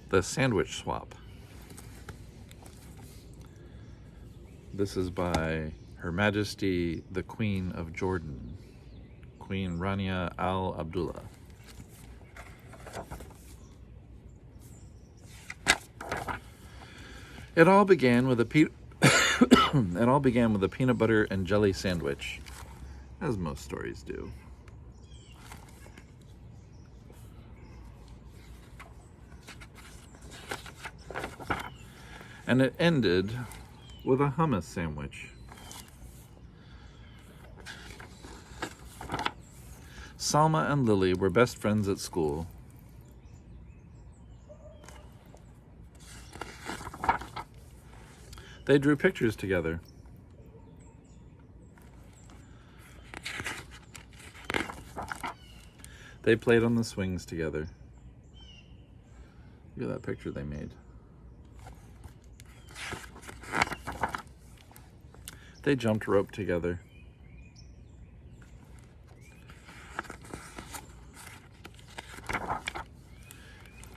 The Sandwich Swap. This is by Her Majesty the Queen of Jordan, Queen Rania Al Abdullah. It all began with a peanut butter and jelly sandwich, as most stories do. And it ended with a hummus sandwich. Salma and Lily were best friends at school. They drew pictures together. They played on the swings together. Look at that picture they made. They jumped rope together.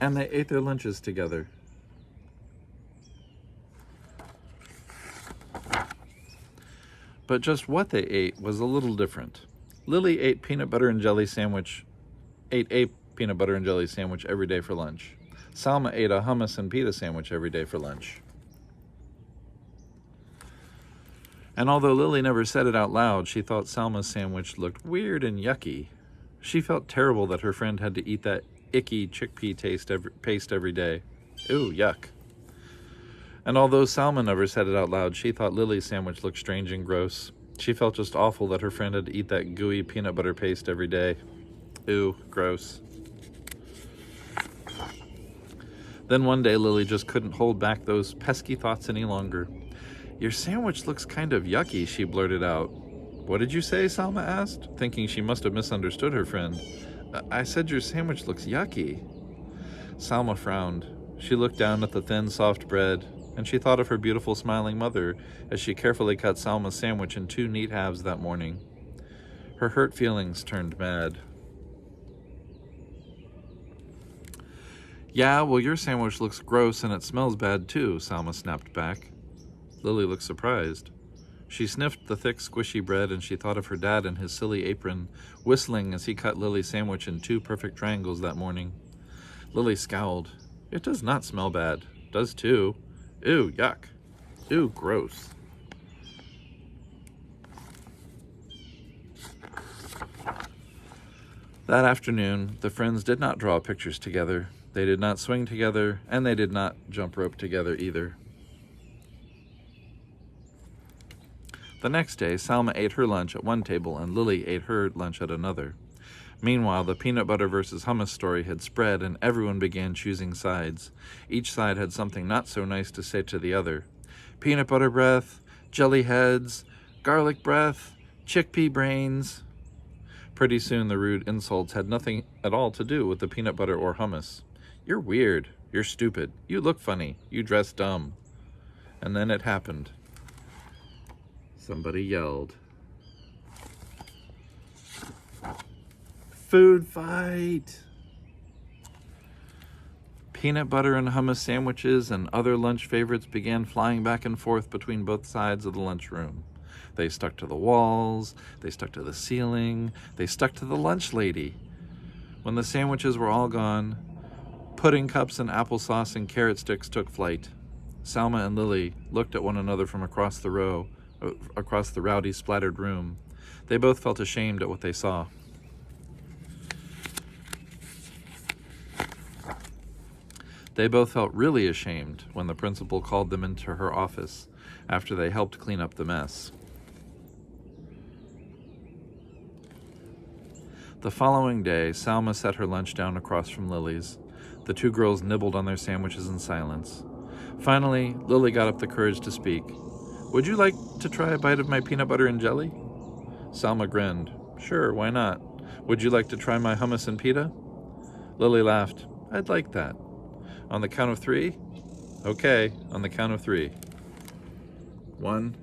And they ate their lunches together. But just what they ate was a little different. Lily ate a peanut butter and jelly sandwich every day for lunch. Salma ate a hummus and pita sandwich every day for lunch. And although Lily never said it out loud, she thought Salma's sandwich looked weird and yucky. She felt terrible that her friend had to eat that icky chickpea paste every day. Ooh, yuck. And although Salma never said it out loud, she thought Lily's sandwich looked strange and gross. She felt just awful that her friend had to eat that gooey peanut butter paste every day. Ooh, gross. Then one day, Lily just couldn't hold back those pesky thoughts any longer. "Your sandwich looks kind of yucky," she blurted out. "What did you say?" Salma asked, thinking she must have misunderstood her friend. I said your sandwich looks yucky." Salma frowned. She looked down at the thin, soft bread, and she thought of her beautiful, smiling mother as she carefully cut Salma's sandwich in 2 neat halves that morning. Her hurt feelings turned mad. "Yeah, well, your sandwich looks gross and it smells bad too," Salma snapped back. Lily looked surprised. She sniffed the thick, squishy bread, and she thought of her dad in his silly apron, whistling as he cut Lily's sandwich in 2 perfect triangles that morning. Lily scowled. "It does not smell bad. It does too. Ew, yuck. Ew, gross." That afternoon, the friends did not draw pictures together. They did not swing together, and they did not jump rope together either. The next day, Salma ate her lunch at one table and Lily ate her lunch at another. Meanwhile, the peanut butter versus hummus story had spread and everyone began choosing sides. Each side had something not so nice to say to the other. Peanut butter breath, jelly heads, garlic breath, chickpea brains. Pretty soon the rude insults had nothing at all to do with the peanut butter or hummus. "You're weird. You're stupid. You look funny. You dress dumb." And then it happened. Somebody yelled. "Food fight!" Peanut butter and hummus sandwiches and other lunch favorites began flying back and forth between both sides of the lunchroom. They stuck to the walls, they stuck to the ceiling, they stuck to the lunch lady. When the sandwiches were all gone, pudding cups and applesauce and carrot sticks took flight. Salma and Lily looked at one another from across the rowdy, splattered room. They both felt ashamed at what they saw. They both felt really ashamed when the principal called them into her office after they helped clean up the mess. The following day, Salma set her lunch down across from Lily's. The 2 girls nibbled on their sandwiches in silence. Finally, Lily got up the courage to speak. "Would you like to try a bite of my peanut butter and jelly?" Salma grinned. "Sure, why not? Would you like to try my hummus and pita?" Lily laughed. "I'd like that." "On the count of 3? Okay, on the count of 3. 1,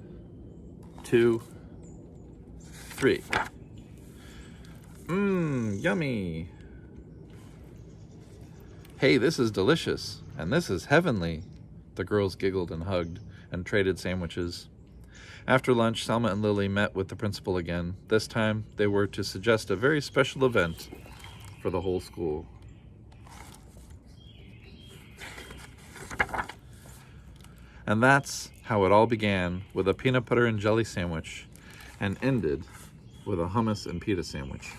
2, 3. Yummy. "Hey, this is delicious, and this is heavenly." The girls giggled and hugged and traded sandwiches. After lunch, Selma and Lily met with the principal again. This time, they were to suggest a very special event for the whole school. And that's how it all began, with a peanut butter and jelly sandwich, and ended with a hummus and pita sandwich.